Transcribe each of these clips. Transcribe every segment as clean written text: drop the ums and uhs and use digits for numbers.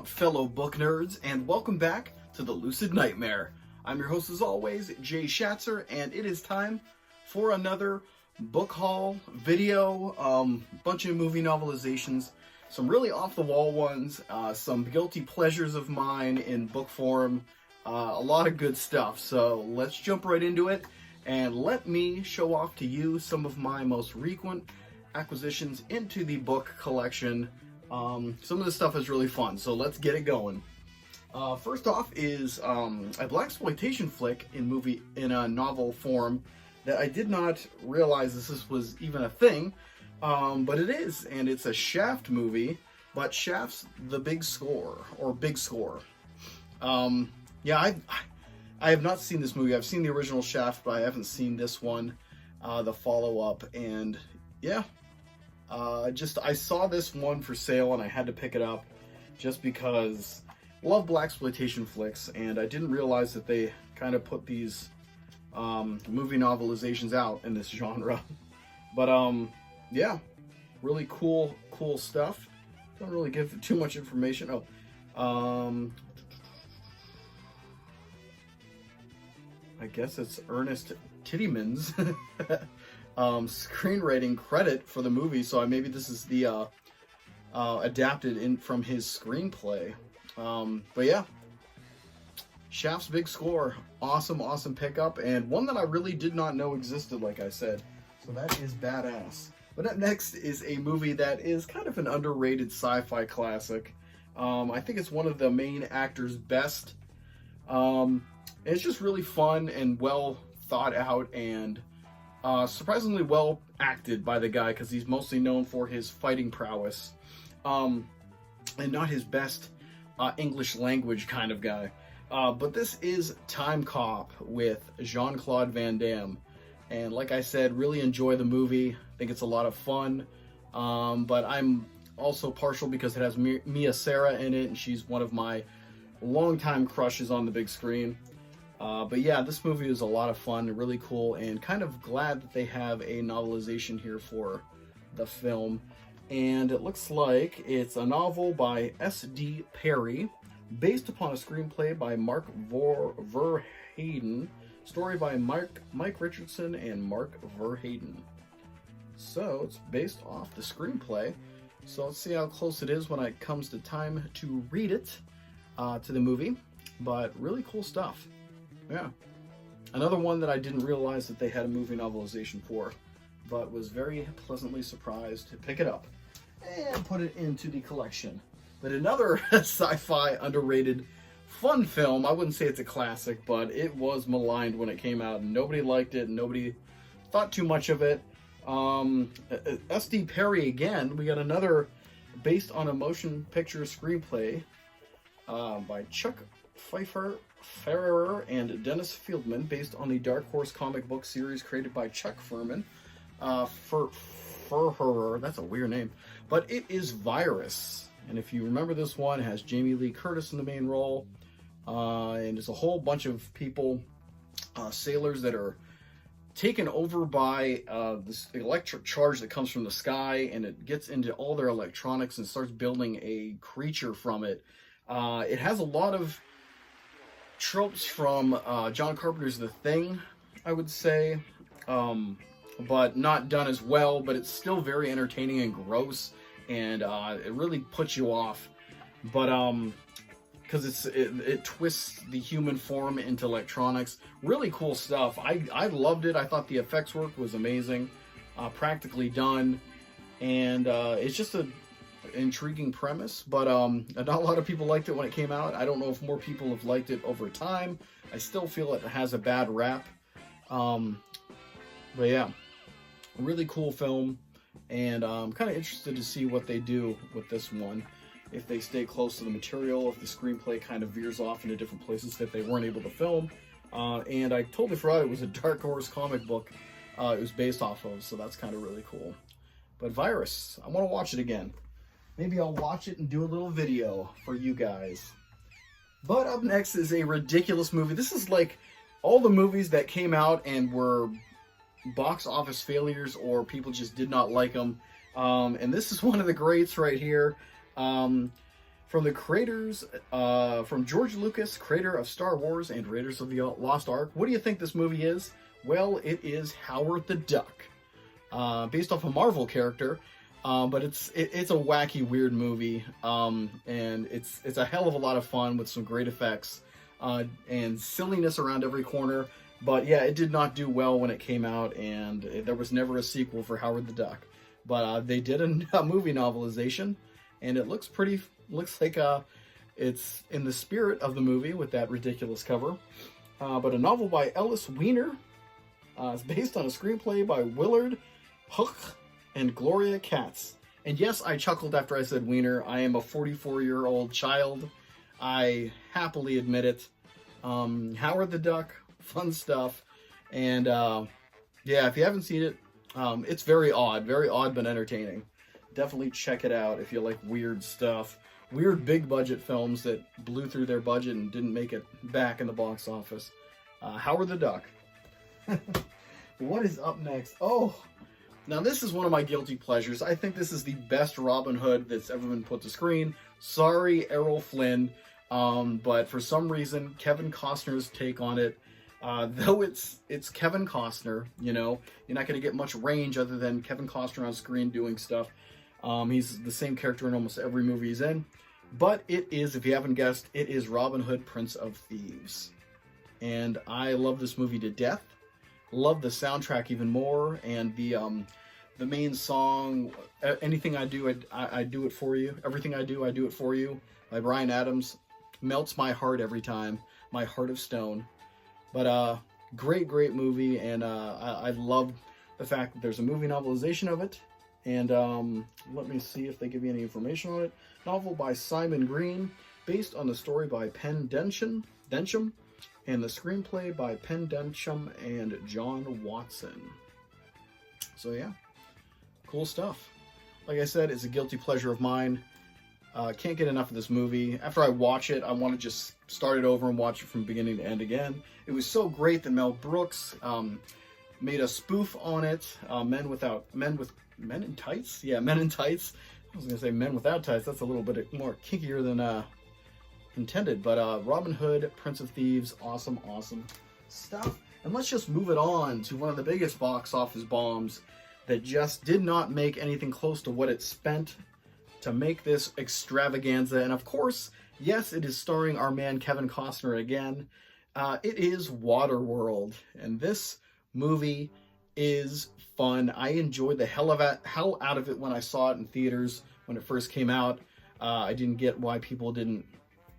up, fellow book nerds, and welcome back to the Lucid Nightmare. I'm your host, as always, Jay Schatzer, and it is time for another book haul video. Bunch of movie novelizations, some really off-the-wall ones, some guilty pleasures of mine in book form, a lot of good stuff. So let's jump right into it, and let me show off to you some of my most frequent acquisitions into the book collection. Some of this stuff is really fun, so let's get it going. First off is a blaxploitation flick in a novel form that I did not realize this was even a thing, but it is, and it's a Shaft movie, but Shaft's The Big Score, or Big Score. Yeah, I have not seen this movie. I've seen the original Shaft, but I haven't seen this one, the follow-up, and yeah. I saw this one for sale and I had to pick it up just because I love blaxploitation flicks, and I didn't realize that they kind of put these movie novelizations out in this genre. But yeah, really cool stuff. Don't really give too much information. I guess it's Ernest Tidyman's screenwriting credit for the movie, so maybe this is the adapted from his screenplay. But yeah, Shaft's Big Score, awesome pickup, and one that I really did not know existed, like I said, so that is badass. But up next is a movie that is kind of an underrated sci-fi classic. I think it's one of the main actor's best. It's just really fun and well thought out, and surprisingly well acted by the guy, because he's mostly known for his fighting prowess, and not his best English language kind of guy. But this is Time Cop with Jean-Claude Van Damme, and like I said, really enjoy the movie. I think it's a lot of fun, but I'm also partial because it has Mia Sara in it, and she's one of my longtime crushes on the big screen. But yeah, this movie is a lot of fun, really cool, and kind of glad that they have a novelization here for the film. And it looks like it's a novel by S.D. Perry, based upon a screenplay by Mark Verheiden, story by Mike Richardson and Mark Verheiden. So it's based off the screenplay. So let's see how close it is when it comes to time to read it to the movie. But really cool stuff. Yeah, another one that I didn't realize that they had a movie novelization for, but was very pleasantly surprised to pick it up and put it into the collection. But another sci-fi underrated fun film, I wouldn't say it's a classic, but it was maligned when it came out, and nobody liked it, and nobody thought too much of it. S.D. Perry again, we got another based on a motion picture screenplay by Chuck Pfeffer and Dennis Fieldman, based on the Dark Horse comic book series created by Chuck Furman. Furherer, that's a weird name, but it is Virus. And if you remember, this one has Jamie Lee Curtis in the main role, and it's a whole bunch of people, sailors that are taken over by this electric charge that comes from the sky, and it gets into all their electronics and starts building a creature from it. It has a lot of tropes from John Carpenter's The Thing, I would say, but not done as well, but it's still very entertaining and gross, and it really puts you off, but because it twists the human form into electronics. Really cool stuff. I loved it. I thought the effects work was amazing, practically done, and it's just a intriguing premise, but not a lot of people liked it when it came out. I don't know if more people have liked it over time. I still feel it has a bad rap, but yeah, a really cool film, and I'm kind of interested to see what they do with this one, if they stay close to the material, if the screenplay kind of veers off into different places that they weren't able to film. And I totally forgot it was a Dark Horse comic book it was based off of, so that's kind of really cool. But Virus, I want to watch it again. Maybe I'll watch it and do a little video for you guys. But up next is a ridiculous movie. This is like all the movies that came out and were box office failures, or people just did not like them. And this is one of the greats right here. From the creators, from George Lucas, creator of Star Wars and Raiders of the Lost Ark. What do you think this movie is? Well, it is Howard the Duck, based off a Marvel character, but it's a wacky, weird movie, and it's a hell of a lot of fun with some great effects and silliness around every corner. But yeah, it did not do well when it came out, and there was never a sequel for Howard the Duck. But they did a movie novelization, and it looks like it's in the spirit of the movie with that ridiculous cover. But a novel by Ellis Weiner. It's based on a screenplay by Willard Hook and Gloria Katz. And yes, I chuckled after I said Weiner. I am a 44-year-old child. I happily admit it. Howard the Duck, fun stuff. And yeah, if you haven't seen it, it's very odd but entertaining. Definitely check it out if you like weird stuff. Weird big budget films that blew through their budget and didn't make it back in the box office. Howard the Duck. What is up next? Oh, now this is one of my guilty pleasures. I think this is the best Robin Hood that's ever been put to screen. Sorry, Errol Flynn, but for some reason, Kevin Costner's take on it, though it's Kevin Costner, you know, you're not going to get much range other than Kevin Costner on screen doing stuff. He's the same character in almost every movie he's in. But it is, if you haven't guessed, it is Robin Hood, Prince of Thieves. And I love this movie to death. Love the soundtrack even more. And the main song, Anything I Do, I Do It For You. Everything I Do It For You, by Bryan Adams, melts my heart every time. My heart of stone. But great movie. And I love the fact that there's a movie novelization of it. And let me see if they give you any information on it. Novel by Simon Green, based on the story by Penn Densham, and the screenplay by Penn Densham and John Watson. So yeah, cool stuff. Like I said, it's a guilty pleasure of mine. Can't get enough of this movie. After I watch it, I want to just start it over and watch it from beginning to end again. It was so great that Mel Brooks made a spoof on it. Men in Tights? Yeah, Men in Tights. I was going to say Men Without Tights. That's a little bit more kinkier than intended. But Robin Hood, Prince of Thieves, awesome stuff. And let's just move it on to one of the biggest box office bombs that just did not make anything close to what it spent to make this extravaganza. And of course, yes, it is starring our man Kevin Costner again. It is Waterworld. And this movie is fun. I enjoyed the hell out of it when I saw it in theaters when it first came out. I didn't get why people didn't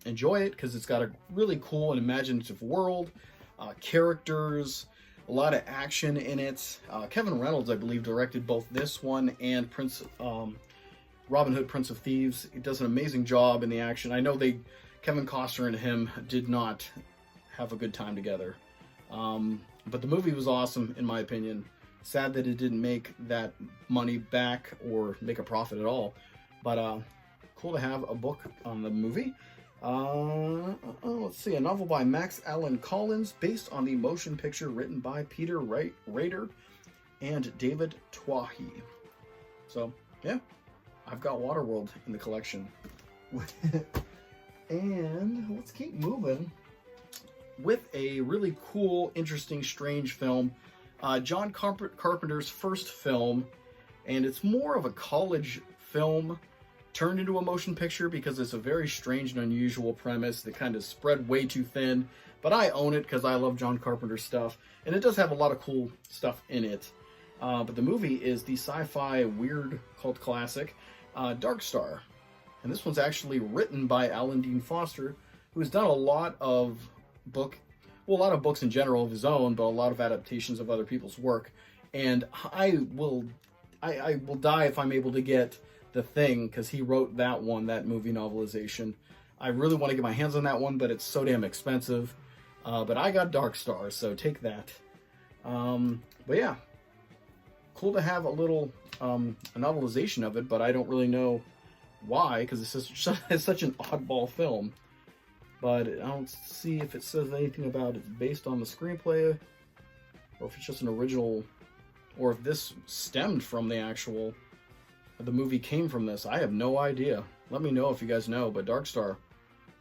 enjoy it, because it's got a really cool and imaginative world, characters, a lot of action in it. Kevin Reynolds, I believe, directed both this one and Robin Hood, Prince of Thieves. He does an amazing job in the action. I know Kevin Costner and him did not have a good time together. But the movie was awesome, in my opinion. Sad that it didn't make that money back or make a profit at all. But cool to have a book on the movie. Let's see, a novel by Max Allan Collins, based on the motion picture written by Peter Rader and David Twohy. So, yeah, I've got Waterworld in the collection. And let's keep moving with a really cool, interesting, strange film. John Carpenter's first film, and it's more of a college film turned into a motion picture because it's a very strange and unusual premise that kind of spread way too thin, but I own it because I love John Carpenter stuff, and it does have a lot of cool stuff in it. But the movie is the sci-fi weird cult classic, Dark Star. And this one's actually written by Alan Dean Foster, who has done a lot of books in general of his own, but a lot of adaptations of other people's work. And I will die if I'm able to get The Thing, because he wrote that movie novelization. I really want to get my hands on that one, but it's so damn expensive. But I got Dark Star, so take that. But yeah, cool to have a little a novelization of it, but I don't really know why, because it's such an oddball film. But I don't see if it says anything about it's based on the screenplay, or if it's just an original, or if this stemmed from the movie came from this. I have no idea. let me know if you guys know. But Dark Star,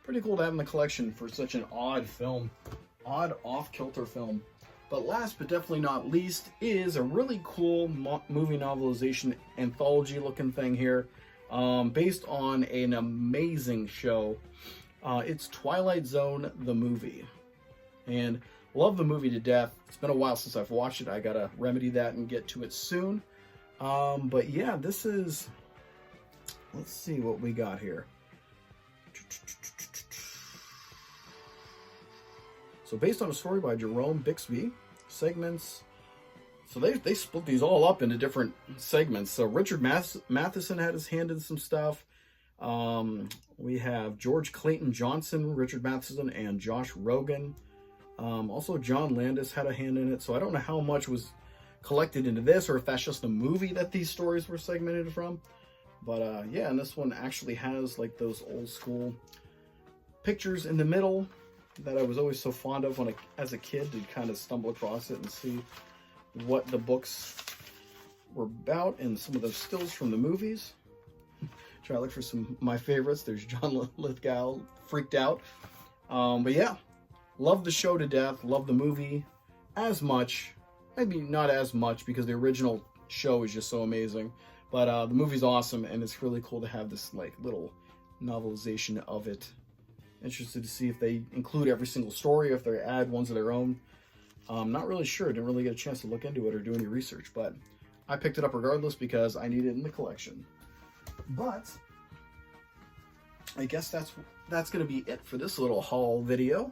pretty cool to have in the collection for such an odd film, odd off-kilter film. But last but definitely not least is a really cool movie novelization anthology looking thing here, based on an amazing show. It's Twilight Zone, the movie. And love the movie to death. It's been a while since I've watched it. I gotta remedy that and get to it soon. But yeah, this is, let's see what we got here. So based on a story by Jerome Bixby, segments. So they split these all up into different segments. So Richard Matheson had his hand in some stuff. We have George Clayton Johnson, Richard Matheson, and Josh Rogan. Also John Landis had a hand in it. So I don't know how much was collected into this, or if that's just a movie that these stories were segmented from. But yeah, and this one actually has like those old school pictures in the middle that I was always so fond of when as a kid, to kind of stumble across it and see what the books were about, and some of those stills from the movies. Try to look for some of my favorites. There's John Lithgow, Freaked Out. But yeah, love the show to death. Love the movie as much. Maybe not as much, because the original show is just so amazing. But the movie's awesome, and it's really cool to have this like little novelization of it. Interested to see if they include every single story, or if they add ones of their own. Not really sure. Didn't really get a chance to look into it or do any research, but I picked it up regardless because I need it in the collection. But I guess that's going to be it for this little haul video.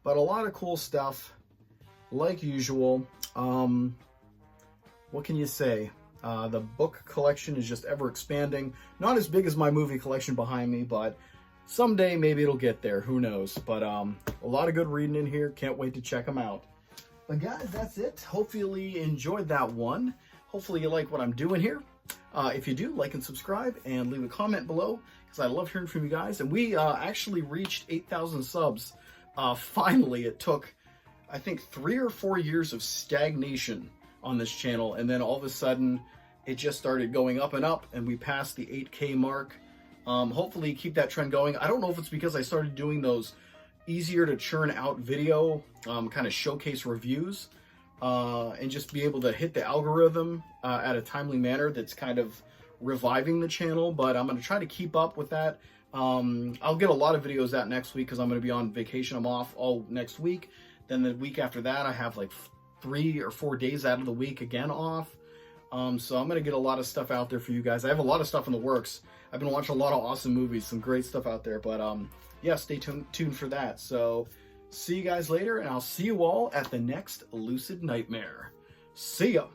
But a lot of cool stuff, like usual. What can you say? The book collection is just ever expanding. Not as big as my movie collection behind me, but someday maybe it'll get there. Who knows? But a lot of good reading in here. Can't wait to check them out. But guys, that's it. Hopefully you enjoyed that one. Hopefully you like what I'm doing here. If you do, like and subscribe, and leave a comment below, because I love hearing from you guys. And we actually reached 8,000 subs. Finally, it took, I think, 3 or 4 years of stagnation on this channel, and then all of a sudden it just started going up and up, and we passed the 8K mark. Hopefully keep that trend going. I don't know if it's because I started doing those easier to churn out video kind of showcase reviews, and just be able to hit the algorithm at a timely manner that's kind of reviving the channel. But I'm going to try to keep up with that. I'll get a lot of videos out next week because I'm going to be on vacation. I'm off all next week. Then the week after that, I have like 3 or 4 days out of the week again off. So I'm going to get a lot of stuff out there for you guys. I have a lot of stuff in the works. I've been watching a lot of awesome movies, some great stuff out there. But yeah, stay tuned for that. So see you guys later, and I'll see you all at the next Lucid Nightmare. See ya!